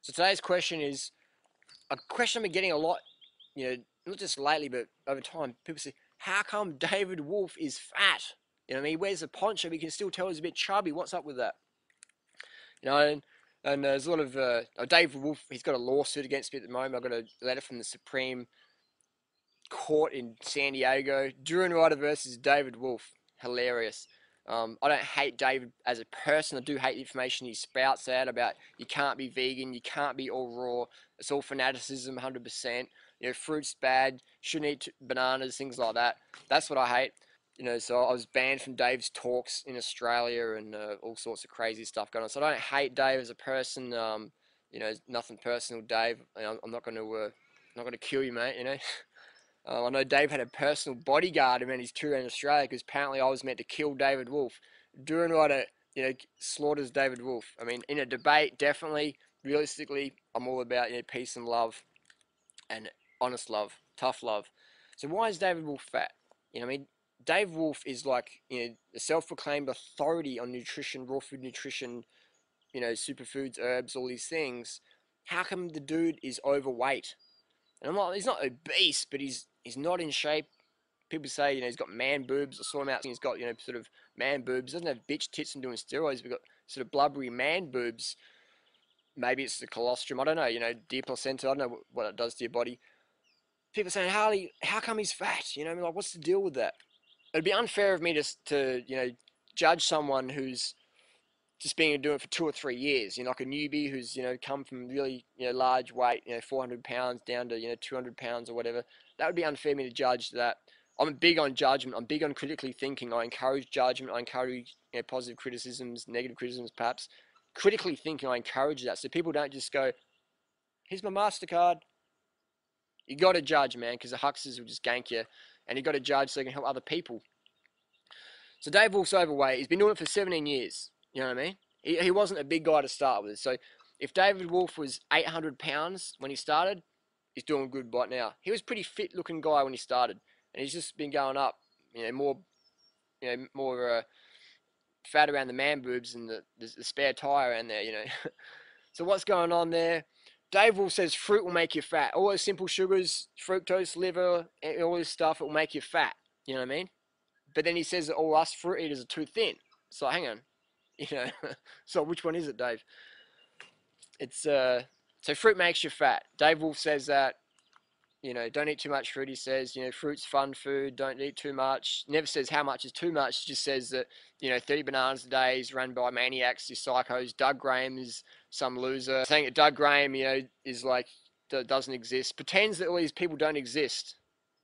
So today's question is a question I've been getting a lot, not just lately, but over time. People say, how come David Wolfe is fat? You know what I mean? He wears a poncho, but you can still tell he's a bit chubby. What's up with that? You know, and there's a lot of, David Wolfe, he's got a lawsuit against me at the moment. I got a letter from the Supreme Court in San Diego. Durianrider versus David Wolfe. Hilarious. I don't hate David as a person. I do hate the information he spouts out about you can't be vegan, you can't be all raw. It's all fanaticism, 100%. You know, fruit's bad, shouldn't eat bananas, things like that. That's what I hate. You know, so I was banned from Dave's talks in Australia and all sorts of crazy stuff going on. So I don't hate Dave as a person. You know, nothing personal, Dave. I'm not going to kill you, mate. You know. I know Dave had a personal bodyguard around his tour in Australia because apparently I was meant to kill David Wolfe. Durianrider, slaughters David Wolfe. I mean, in a debate, definitely. Realistically, I'm all about peace and love, and honest love, tough love. So why is David Wolfe fat? I mean, Dave Wolfe is like a self-proclaimed authority on nutrition, raw food nutrition, superfoods, herbs, all these things. How come the dude is overweight? And I'm like, he's not obese, but he's not in shape. People say, he's got man boobs. I saw him out, he's got, sort of man boobs. Doesn't have bitch tits and doing steroids, but got sort of blubbery man boobs. Maybe it's the colostrum. I don't know, deer placenta. I don't know what it does to your body. People saying, Harley, how come he's fat? I mean, like, what's the deal with that? It'd be unfair of me to judge someone who's just been doing it for 2 or 3 years, like a newbie who's, come from really, large weight, 400 pounds down to, 200 pounds or whatever. That would be unfair of me to judge that. I'm big on judgment. I'm big on critically thinking. I encourage judgment. I encourage, positive criticisms, negative criticisms, perhaps. Critically thinking, I encourage that. So people don't just go, here's my MasterCard. You got to judge, man, because the hucksters will just gank you. And you got to judge so you can help other people. So Dave Wolfe's overweight. He's been doing it for 17 years. You know what I mean? He wasn't a big guy to start with. So if David Wolfe was 800 pounds when he started, he's doing good right now. He was a pretty fit looking guy when he started. And he's just been going up, more fat around the man boobs and the spare tire around there, So what's going on there? Dave Wolfe says fruit will make you fat. All those simple sugars, fructose, liver, all this stuff, it will make you fat. You know what I mean? But then he says that all us fruit eaters are too thin. So hang on. So which one is it, Dave? It's so fruit makes you fat. Dave Wolfe says that, don't eat too much fruit. He says, fruit's fun food. Don't eat too much. Never says how much is too much. Just says that, 30 bananas a day is run by maniacs, these psychos. Doug Graham is some loser. Saying that Doug Graham, is like, doesn't exist. Pretends that all these people don't exist.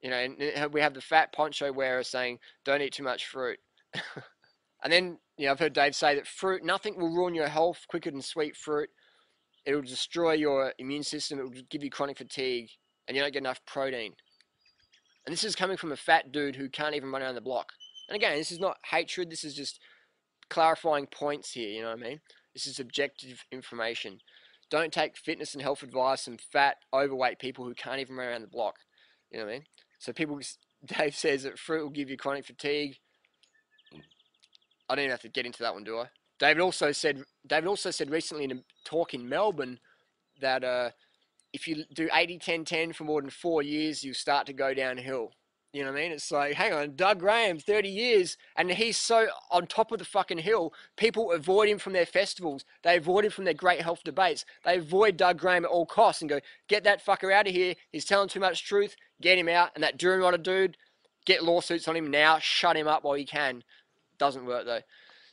And we have the fat poncho wearer saying, don't eat too much fruit. And then, I've heard Dave say that fruit, nothing will ruin your health quicker than sweet fruit. It will destroy your immune system. It will give you chronic fatigue, and you don't get enough protein. And this is coming from a fat dude who can't even run around the block. And again, this is not hatred. This is just clarifying points here, you know what I mean? This is objective information. Don't take fitness and health advice from fat, overweight people who can't even run around the block. You know what I mean? So Dave says that fruit will give you chronic fatigue. I don't even have to get into that one, do I? David also said recently in a talk in Melbourne that if you do 80-10-10 for more than 4 years, you start to go downhill. You know what I mean? It's like, hang on, Doug Graham, 30 years, and he's so on top of the fucking hill, people avoid him from their festivals. They avoid him from their great health debates. They avoid Doug Graham at all costs and go, get that fucker out of here. He's telling too much truth. Get him out. And that Durianrider dude, get lawsuits on him now. Shut him up while you can. Doesn't work though.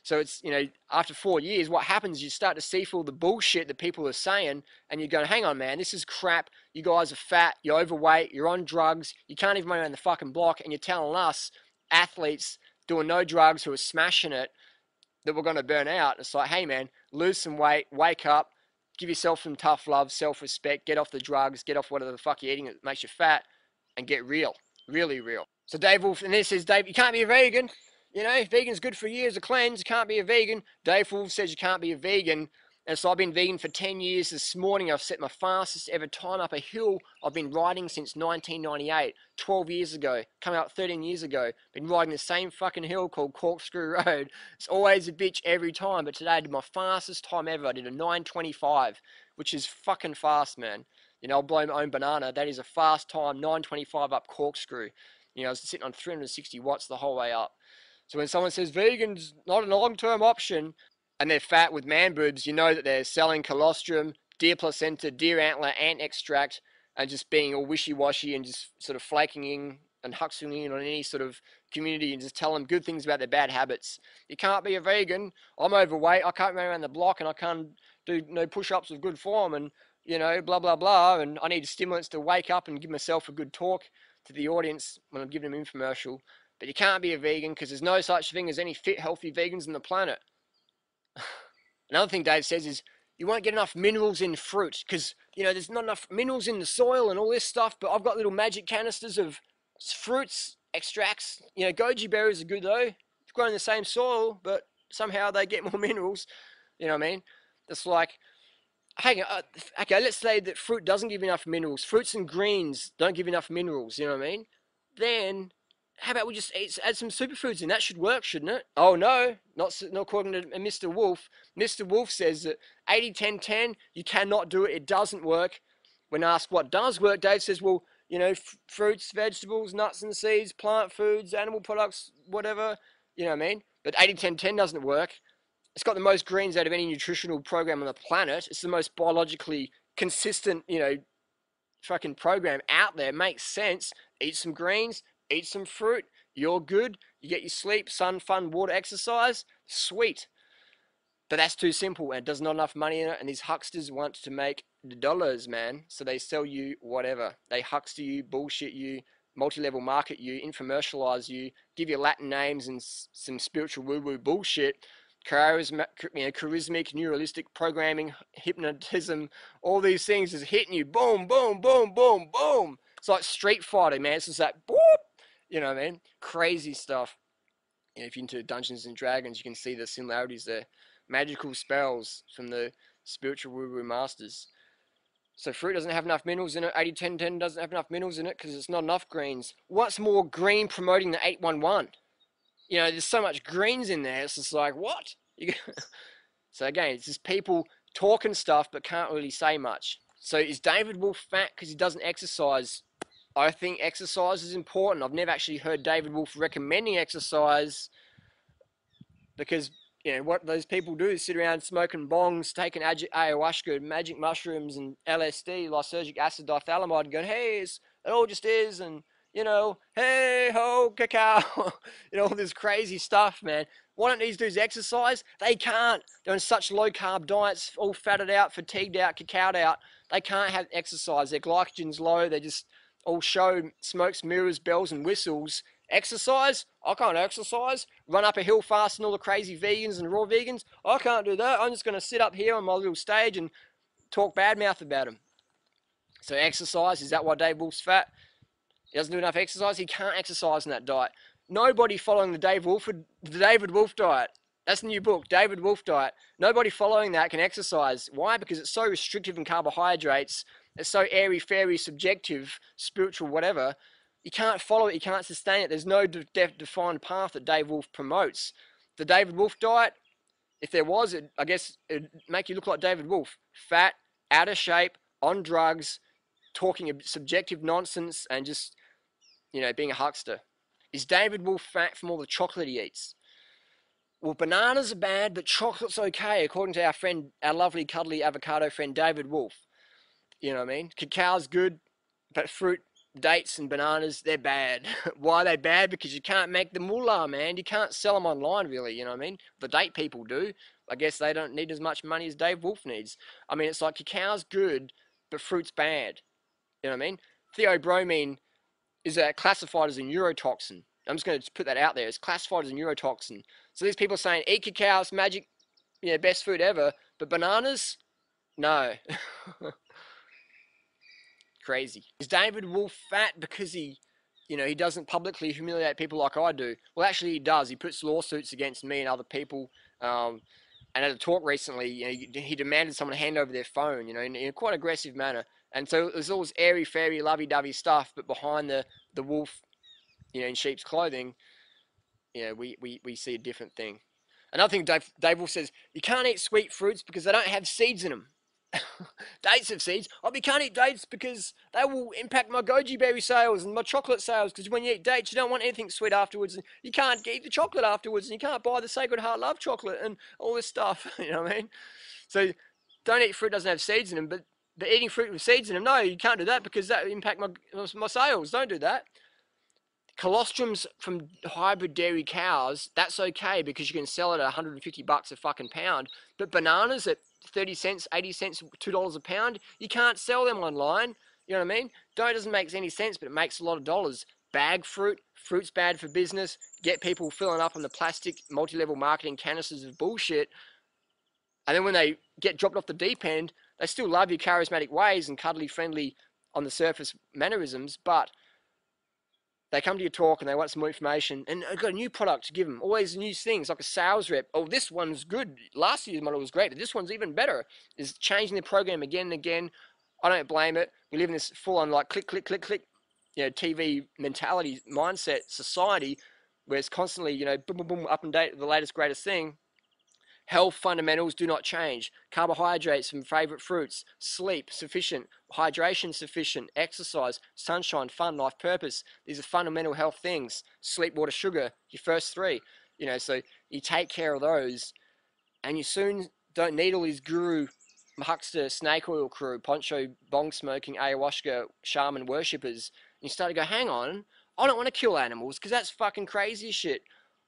So it's, after 4 years, what happens is you start to see through the bullshit that people are saying, and you're going, hang on, man, this is crap. You guys are fat, you're overweight, you're on drugs, you can't even run around the fucking block, and you're telling us, athletes doing no drugs who are smashing it, that we're going to burn out. It's like, hey, man, lose some weight, wake up, give yourself some tough love, self-respect, get off the drugs, get off whatever the fuck you're eating that makes you fat, and get real, really real. So Dave Wolfe, and then it says, Dave, you can't be a vegan. Vegan's good for you as a cleanse. You can't be a vegan. Dave Wolfe says you can't be a vegan. And so I've been vegan for 10 years. This morning I've set my fastest ever time up a hill I've been riding since 1998, 12 years ago, coming up 13 years ago. Been riding the same fucking hill called Corkscrew Road. It's always a bitch every time, but today I did my fastest time ever. I did a 9:25, which is fucking fast, man. You know, I'll blow my own banana. That is a fast time, 9:25 up Corkscrew. You know, I was sitting on 360 watts the whole way up. So when someone says vegan's not a long-term option, and they're fat with man boobs, you know that they're selling colostrum, deer placenta, deer antler, ant extract, and just being all wishy-washy and just sort of flaking in and huxing in on any sort of community and just tell them good things about their bad habits. You can't be a vegan. I'm overweight. I can't run around the block and I can't do no push-ups with good form and, you know, blah, blah, blah. And I need stimulants to wake up and give myself a good talk to the audience when I'm giving them infomercial. But you can't be a vegan because there's no such thing as any fit, healthy vegans on the planet. Another thing Dave says is you won't get enough minerals in fruit because, you know, there's not enough minerals in the soil and all this stuff, but I've got little magic canisters of fruits, extracts. You know, goji berries are good though. It's grown in the same soil, but somehow they get more minerals. You know what I mean? It's like, hang on, okay, let's say that fruit doesn't give enough minerals. Fruits and greens don't give enough minerals, you know what I mean? Then how about we just add some superfoods in? That should work, shouldn't it? Oh, no, not according to Mr. Wolfe. Mr. Wolfe says that 80-10-10, you cannot do it. It doesn't work. When asked what does work, Dave says, well, you know, fruits, vegetables, nuts and seeds, plant foods, animal products, whatever, you know what I mean? But 80-10-10 doesn't work. It's got the most greens out of any nutritional program on the planet. It's the most biologically consistent, you know, fucking program out there. Makes sense. Eat some greens, eat some fruit, you're good, you get your sleep, sun, fun, water, exercise, sweet. But that's too simple and there's not enough money in it, and these hucksters want to make the dollars, man. So they sell you whatever. They huckster you, bullshit you, multi-level market you, infomercialize you, give you Latin names and some spiritual woo-woo bullshit. Charismatic, neuralistic programming, hypnotism, all these things is hitting you. Boom, boom, boom, boom, boom. It's like Street Fighter, man. It's just like, boop. You know what I mean? Crazy stuff. You know, if you're into Dungeons and Dragons, you can see the similarities there. Magical spells from the spiritual woo-woo masters. So fruit doesn't have enough minerals in it. 80-10-10 doesn't have enough minerals in it because it's not enough greens. What's more green promoting the 811? You know, there's so much greens in there. It's just like, what? So again, it's just people talking stuff but can't really say much. So is David Wolfe fat because he doesn't exercise? I think exercise is important. I've never actually heard David Wolfe recommending exercise because, you know, what those people do is sit around smoking bongs, taking ayahuasca, magic mushrooms, and LSD, lysergic acid diethylamide, and going, hey, it all just is, and, you know, hey, ho, cacao, you know, all this crazy stuff, man. Why don't these dudes exercise? They can't. They're on such low-carb diets, all fatted out, fatigued out, cacaoed out. They can't have exercise. Their glycogen's low. They just all show smokes, mirrors, bells, and whistles. Exercise? I can't exercise. Run up a hill fast and all the crazy vegans and raw vegans? I can't do that. I'm just going to sit up here on my little stage and talk bad mouth about them. So exercise, is that why Dave Wolfe's fat? He doesn't do enough exercise? He can't exercise in that diet. Nobody following the David Wolfe diet. That's the new book, David Wolfe diet. Nobody following that can exercise. Why? Because it's so restrictive in carbohydrates. It's so airy-fairy, subjective, spiritual, whatever. You can't follow it. You can't sustain it. There's no defined path that Dave Wolfe promotes. The David Wolfe diet, if there was, I guess it'd make you look like David Wolfe. Fat, out of shape, on drugs, talking subjective nonsense, and just, you know, being a huckster. Is David Wolfe fat from all the chocolate he eats? Well, bananas are bad, but chocolate's okay, according to our friend, our lovely, cuddly avocado friend, David Wolfe. You know what I mean? Cacao's good, but fruit, dates, and bananas, they're bad. Why are they bad? Because you can't make the mullah, man. You can't sell them online, really, you know what I mean? The date people do. I guess they don't need as much money as Dave Wolfe needs. I mean, it's like cacao's good, but fruit's bad. You know what I mean? Theobromine is classified as a neurotoxin. I'm just going to put that out there. It's classified as a neurotoxin. So these people are saying, eat cacao, it's magic, you know, best food ever. But bananas? No. Crazy. Is David Wolfe fat because he, you know, he doesn't publicly humiliate people like I do? Well, actually he does. He puts lawsuits against me and other people. And at a talk recently, he demanded someone hand over their phone, in a quite aggressive manner. And so there's all this airy fairy, lovey dovey stuff, but behind the wolf, in sheep's clothing, we see a different thing. Another thing Dave Wolfe says, you can't eat sweet fruits because they don't have seeds in them. Dates have seeds. Oh, you can't eat dates because they will impact my goji berry sales and my chocolate sales. Because when you eat dates, you don't want anything sweet afterwards. And you can't eat the chocolate afterwards. And you can't buy the Sacred Heart Love chocolate and all this stuff. You know what I mean? So don't eat fruit that doesn't have seeds in them. But eating fruit with seeds in them, no, you can't do that because that will impact my sales. Don't do that. Colostrums from hybrid dairy cows, that's okay because you can sell it at $150 a fucking pound. But bananas at 30 cents, 80 cents, $2 a pound, you can't sell them online. You know what I mean? It doesn't make any sense, but it makes a lot of dollars. Bag fruit's bad for business. Get people filling up on the plastic multi-level marketing canisters of bullshit. And then when they get dropped off the deep end, they still love your charismatic ways and cuddly, friendly on the surface mannerisms, but they come to your talk and they want some more information, and I've got a new product to give them. Always new things, like a sales rep. Oh, this one's good. Last year's model was great, but this one's even better. Is changing the program again and again. I don't blame it. We live in this full-on like click, click, click, click, TV mentality, mindset, society, where it's constantly, boom, boom, boom, up and date, the latest, greatest thing. Health fundamentals do not change. Carbohydrates from favorite fruits, sleep sufficient, hydration sufficient, exercise, sunshine, fun, life purpose. These are fundamental health things. Sleep, water, sugar, your first three. So you take care of those, and you soon don't need all these guru, huckster, snake oil crew, poncho, bong smoking, ayahuasca, shaman worshippers. And you start to go, hang on, I don't want to kill animals because that's fucking crazy shit.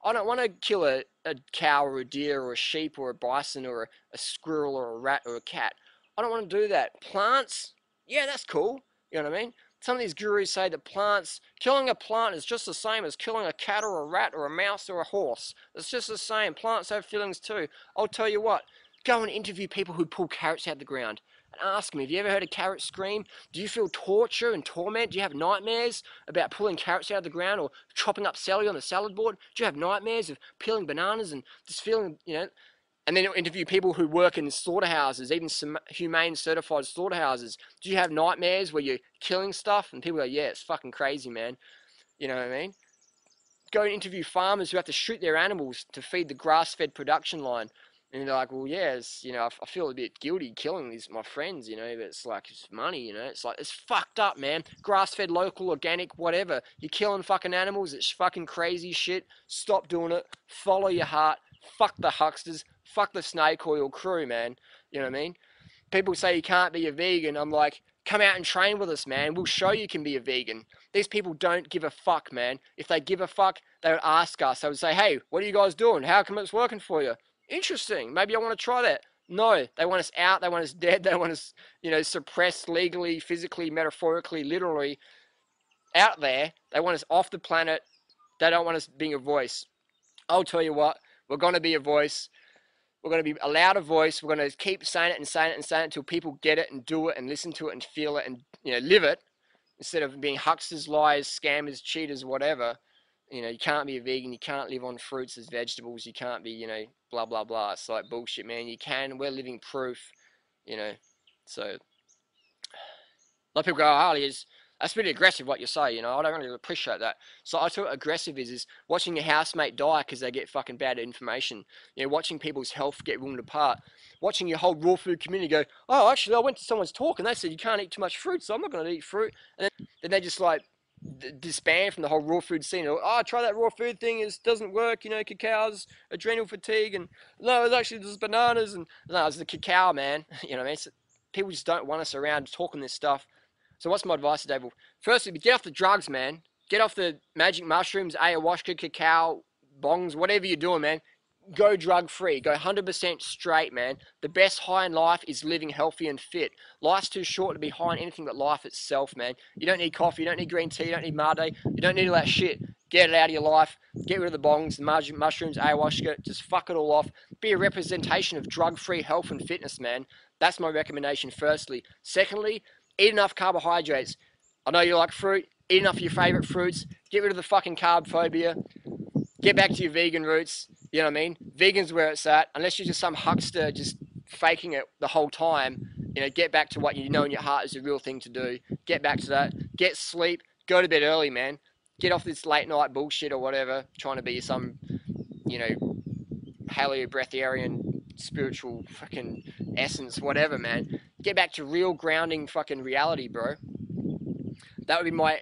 I don't want to kill a cow or a deer or a sheep or a bison or a squirrel or a rat or a cat. I don't want to do that. Plants, yeah, that's cool. You know what I mean? Some of these gurus say that killing a plant is just the same as killing a cat or a rat or a mouse or a horse. It's just the same. Plants have feelings too. I'll tell you what, go and interview people who pull carrots out of the ground. And ask them, have you ever heard a carrot scream? Do you feel torture and torment? Do you have nightmares about pulling carrots out of the ground or chopping up celery on the salad board? Do you have nightmares of peeling bananas and just feeling, And then you'll interview people who work in slaughterhouses, even some humane certified slaughterhouses. Do you have nightmares where you're killing stuff? And people go, yeah, it's fucking crazy, man. You know what I mean? Go and interview farmers who have to shoot their animals to feed the grass-fed production line. And they're like, well, yeah, I feel a bit guilty killing my friends, but it's like, it's money, it's like, it's fucked up, man. Grass-fed, local, organic, whatever. You're killing fucking animals. It's fucking crazy shit. Stop doing it. Follow your heart. Fuck the hucksters. Fuck the snake oil crew, man. You know what I mean? People say you can't be a vegan. I'm like, come out and train with us, man. We'll show you can be a vegan. These people don't give a fuck, man. If they give a fuck, they would ask us. They would say, hey, what are you guys doing? How come it's working for you? Interesting. Maybe I want to try that. No, they want us out. They want us dead. They want us, suppressed legally, physically, metaphorically, literally out there. They want us off the planet. They don't want us being a voice. I'll tell you what, we're going to be a voice. We're going to be allowed a voice. We're going to keep saying it and saying it and saying it until people get it and do it and listen to it and feel it and, live it, instead of being hucksters, liars, scammers, cheaters, whatever. You can't be a vegan. You can't live on fruits as vegetables. You can't be, blah, blah, blah. It's like bullshit, man. You can. We're living proof, So, a lot of people go, oh, Harley, that's really aggressive what you say, I don't really appreciate that. So I thought aggressive is watching your housemate die because they get fucking bad information. Watching people's health get ruined apart. Watching your whole raw food community go, oh, actually, I went to someone's talk and they said you can't eat too much fruit, so I'm not going to eat fruit. And then they just like disband from the whole raw food scene. Oh, try that raw food thing, it doesn't work, cacao's adrenal fatigue, and no, it's actually just bananas, and no, it's the cacao, man. What I mean? People just don't want us around talking this stuff. So what's my advice to David? Firstly, get off the drugs, man. Get off the magic mushrooms, ayahuasca, cacao, bongs, whatever you're doing, man. Go drug-free. Go 100% straight, man. The best high in life is living healthy and fit. Life's too short to be high on anything but life itself, man. You don't need coffee. You don't need green tea. You don't need mate. You don't need all that shit. Get it out of your life. Get rid of the bongs, the magic mushrooms, ayahuasca. Just fuck it all off. Be a representation of drug-free health and fitness, man. That's my recommendation, firstly. Secondly, eat enough carbohydrates. I know you like fruit. Eat enough of your favorite fruits. Get rid of the fucking carb phobia. Get back to your vegan roots. You know what I mean? Vegan's where it's at. Unless you're just some huckster just faking it the whole time, you know, get back to what you know in your heart is the real thing to do. Get back to that. Get sleep. Go to bed early, man. Get off this late night bullshit or whatever, trying to be some, you know, Haliobreatharian spiritual fucking essence, whatever, man. Get back to real grounding fucking reality, bro. That would be my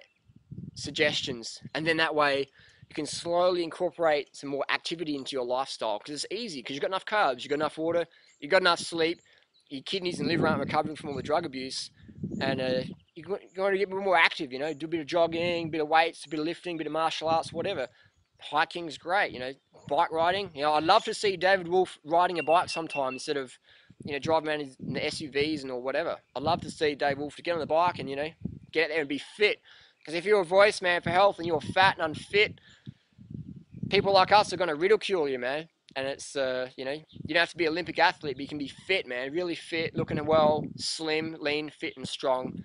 suggestions. And then that way you can slowly incorporate some more activity into your lifestyle, because it's easy, because you've got enough carbs, you've got enough water, you've got enough sleep, your kidneys and liver aren't recovering from all the drug abuse, and you're going to get a bit more active, you know, do a bit of jogging, a bit of weights, a bit of lifting, a bit of martial arts, whatever. Hiking's great, you know, bike riding. You know, I'd love to see David Wolfe riding a bike sometime instead of, you know, driving around in the SUVs and or whatever. I'd love to see David Wolfe to get on the bike and, you know, get out there and be fit. Because if you're a voice man for health and you're fat and unfit, people like us are going to ridicule you, man. And it's, you know, you don't have to be an Olympic athlete, but you can be fit, man. Really fit, looking well, slim, lean, fit, and strong.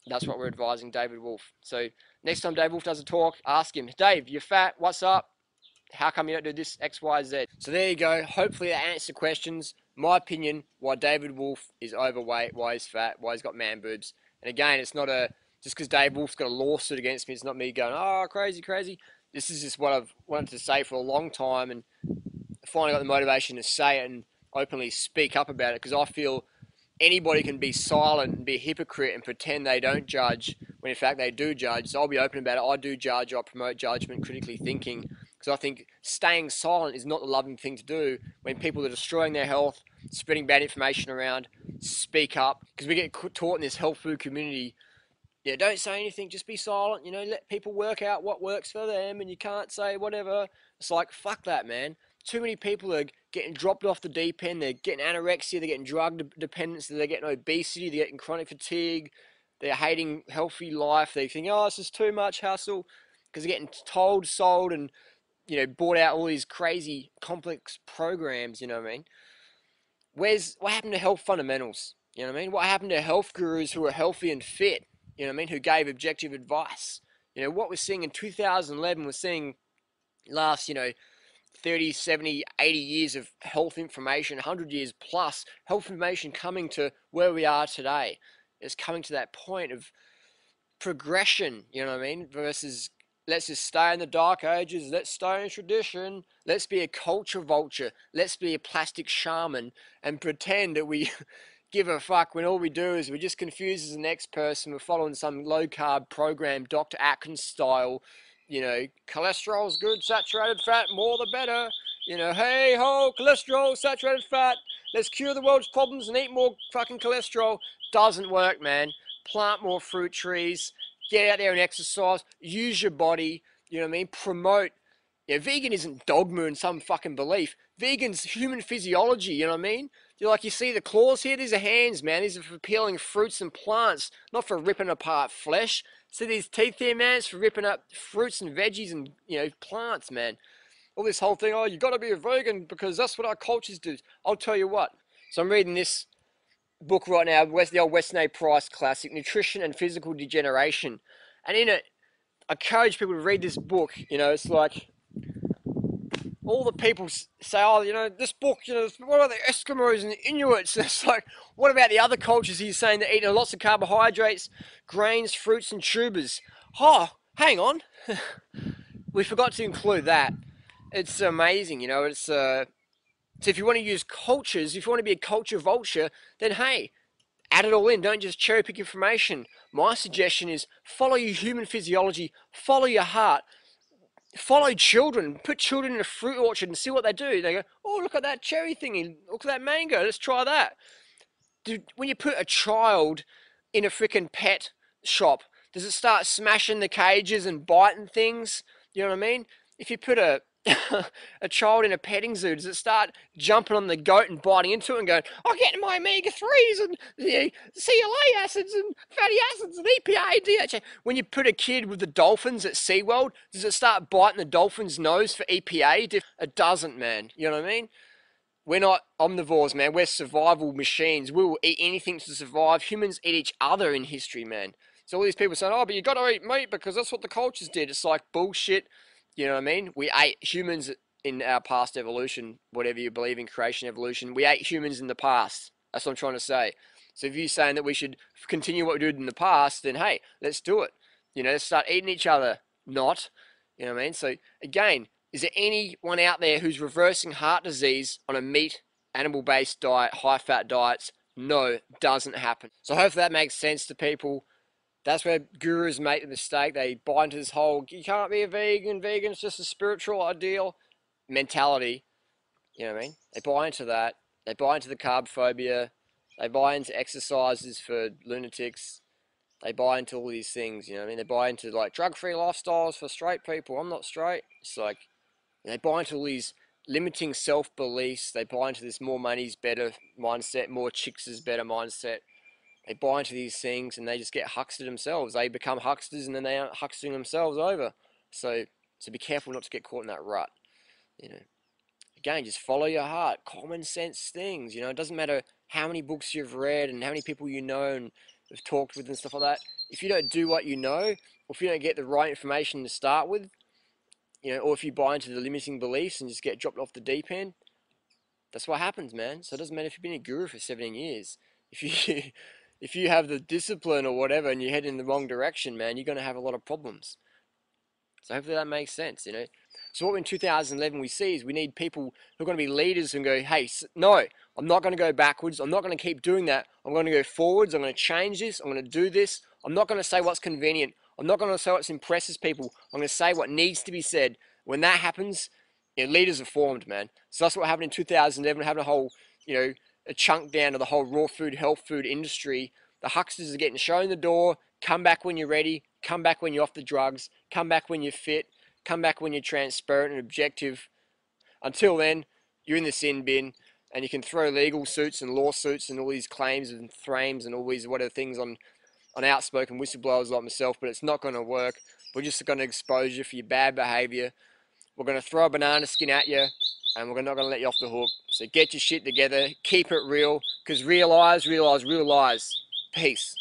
That's what we're advising David Wolfe. So next time David Wolfe does a talk, ask him, Dave, you're fat, what's up? How come you don't do this, X, Y, Z? So there you go. Hopefully that answers the questions. My opinion, why David Wolfe is overweight, why he's fat, why he's got man boobs. And again, it's not a, just because Dave Wolfe's got a lawsuit against me, it's not me going, oh, crazy, crazy. This is just what I've wanted to say for a long time, and finally got the motivation to say it and openly speak up about it, because I feel anybody can be silent and be a hypocrite and pretend they don't judge when in fact they do judge. So I'll be open about it. I do judge. I promote judgment, critically thinking, because I think staying silent is not the loving thing to do when people are destroying their health, spreading bad information around. Speak up, because we get taught in this health food community, yeah, don't say anything, just be silent, you know, let people work out what works for them, and you can't say whatever. It's like, fuck that, man. Too many people are getting dropped off the deep end, they're getting anorexia, they're getting drug dependence, they're getting obesity, they're getting chronic fatigue, they're hating healthy life, they think, oh, this is too much hassle, because they're getting told, sold, and, you know, bought out all these crazy, complex programs, you know what I mean? What happened to health fundamentals? You know what I mean? What happened to health gurus who are healthy and fit? You know what I mean? Who gave objective advice? You know, what we're seeing in 2011, we're seeing last, you know, 30, 70, 80 years of health information, 100 years plus, health information coming to where we are today. It's coming to that point of progression, you know what I mean? Versus let's just stay in the dark ages, let's stay in tradition, let's be a culture vulture, let's be a plastic shaman and pretend that we give a fuck when all we do is we just confuse the next person. We're following some low carb program, Dr. Atkins style. You know, cholesterol's good, saturated fat, more the better. You know, hey ho, cholesterol, saturated fat. Let's cure the world's problems and eat more fucking cholesterol. Doesn't work, man. Plant more fruit trees. Get out there and exercise. Use your body. You know what I mean? Promote. Yeah, vegan isn't dogma and some fucking belief. Vegan's human physiology, you know what I mean? You're like, you see the claws here? These are hands, man. These are for peeling fruits and plants, not for ripping apart flesh. See these teeth here, man? It's for ripping up fruits and veggies and, you know, plants, man. All this whole thing, oh, you got to be a vegan because that's what our cultures do. I'll tell you what. So I'm reading this book right now, the old Weston A. Price classic, Nutrition and Physical Degeneration. And in it, I encourage people to read this book. You know, it's like, all the people say, oh, you know, this book, you know, what about the Eskimos and the Inuits? It's like, what about the other cultures? He's saying that eating lots of carbohydrates, grains, fruits, and tubers. Oh, hang on. We forgot to include that. It's amazing, you know, it's, so if you want to use cultures, if you want to be a culture vulture, then hey, add it all in. Don't just cherry pick information. My suggestion is follow your human physiology, follow your heart. Follow children, put children in a fruit orchard and see what they do. They go, oh, look at that cherry thingy, look at that mango, let's try that. Dude, when you put a child in a freaking pet shop, does it start smashing the cages and biting things? You know what I mean? If you put a a child in a petting zoo, does it start jumping on the goat and biting into it and going, I'm getting my omega-3s and CLA acids and fatty acids and EPA, DHA. When you put a kid with the dolphins at SeaWorld, does it start biting the dolphin's nose for EPA? It doesn't, man. You know what I mean? We're not omnivores, man. We're survival machines. We will eat anything to survive. Humans eat each other in history, man. So all these people saying, oh, but you got to eat meat because that's what the cultures did. It's like bullshit. You know what I mean? We ate humans in our past evolution, whatever you believe in, creation, evolution. We ate humans in the past. That's what I'm trying to say. So if you're saying that we should continue what we did in the past, then hey, let's do it. Let's start eating each other. Not, you know what I mean? So again, is there anyone out there who's reversing heart disease on a meat, animal-based diet, high-fat diets? No, doesn't happen. So hopefully that makes sense to people. That's where gurus make the mistake. They buy into this whole, you can't be a vegan, vegan's just a spiritual ideal mentality. You know what I mean? They buy into that. They buy into the carb phobia. They buy into exercises for lunatics. They buy into all these things, you know what I mean? They buy into like drug-free lifestyles for straight people. I'm not straight. It's like, they buy into all these limiting self-beliefs. They buy into this more money's better mindset, more chicks is better mindset. They buy into these things and they just get huckstered themselves. They become hucksters and then they aren't huckstering themselves over. So be careful not to get caught in that rut. Again, just follow your heart. Common sense things. It doesn't matter how many books you've read and how many people you know and have talked with and stuff like that. If you don't do what you know, or if you don't get the right information to start with, or if you buy into the limiting beliefs and just get dropped off the deep end, that's what happens, man. So it doesn't matter if you've been a guru for 17 years. If you have the discipline or whatever and you head in the wrong direction, man, you're going to have a lot of problems. So hopefully that makes sense, So what in 2011 we see is we need people who are going to be leaders and go, hey, no, I'm not going to go backwards. I'm not going to keep doing that. I'm going to go forwards. I'm going to change this. I'm going to do this. I'm not going to say what's convenient. I'm not going to say what impresses people. I'm going to say what needs to be said. When that happens, leaders are formed, man. So that's what happened in 2011, having a whole, a chunk down of the whole raw food, health food industry. The hucksters are getting shown the door. Come back when you're ready. Come back when you're off the drugs. Come back when you're fit. Come back when you're transparent and objective. Until then, you're in the sin bin, and you can throw legal suits and lawsuits and all these claims and frames and all these whatever things on outspoken whistleblowers like myself, but it's not going to work. We're just going to expose you for your bad behavior. We're going to throw a banana skin at you, and we're not going to let you off the hook. So get your shit together. Keep it real, because real lies, real lies, real lies. Peace.